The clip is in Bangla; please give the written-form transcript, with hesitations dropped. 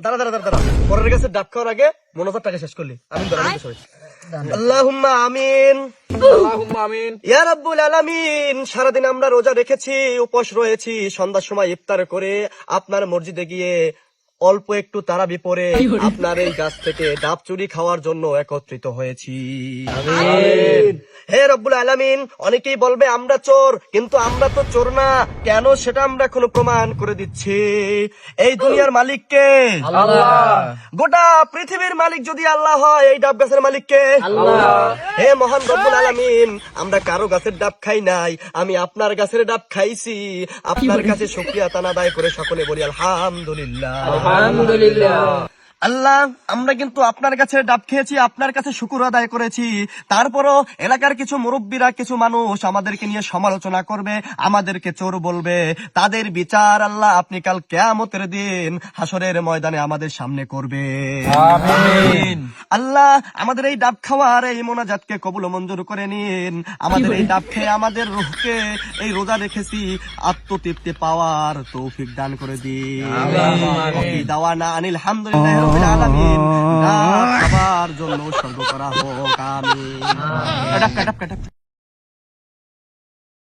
দাঁড়া দাঁড়া দাঁড়া দাঁড়া, পরের কাছে ডাব খাওয়ার আগে মনোজার টাকা শেষ করলি। আমি আল্লাহুম্মা আমিন, আল্লাহুম্মা আমিন। ইয়া রাব্বুল আলামিন। সারাদিন আমরা রোজা রেখেছি, উপোস রয়েছি, সন্ধ্যার সময় ইফতার করে আপনার মসজিদে গিয়ে অল্প একটু তারাবি পরে আপনার এই গাছ থেকে ডাব চুরি খাওয়ার জন্য একত্রিত হয়েছি। হে রব্বুল আলামিন, অনেকেই বলবে আমরা চোর, কিন্তু আমরা তো চোর না। কেন সেটা আমরা এখন প্রমাণ করে দিচ্ছি। এই দুনিয়ার মালিক কে? আল্লাহ। গোটা পৃথিবীর মালিক যদি আল্লাহ হয়, এই ডাব গাছের মালিক কে? আল্লাহ। হে মহান রব্বুল আলামিন, আমরা কারো গাছের ডাব খাই নাই, আমি আপনার গাছের ডাব খাইছি। আপনার কাছে শুকরিয়া আদায় করে সকলে বলি আলহামদুলিল্লাহ। আলহামদুলিল্লাহ। আল্লাহ, আমরা কিন্তু আপনার কাছে ডাব খেয়েছি, আপনার কাছে শুকর আদায় করেছি। তারপরও এলাকার কিছু মুরব্বীরা, কিছু মানুষ আমাদেরকে নিয়ে সমালোচনা করবে, আমাদেরকে চোর বলবে। তাদের বিচার আল্লাহ আপনি কাল কিয়ামতের দিন হাসরের ময়দানে আমাদের সামনে করবে। আমিন। আল্লাহ, আমাদের এই ডাব খাওয়ার এই মোনাজাতকে কবুল ও মঞ্জুর করে নিন। আমাদের এই ডাব খেয়ে আমাদের রূহকে এই রোজা রেখেছি আত্মতৃপ্তি পাওয়ার তৌফিক দান করে দিন। আমিন। দাওয়ানা আনিল হামদুলিল্লাহি রাব্বিল আলামিন। ডাব খাবার জন্য উৎসর্গ করা হোক। আমিন।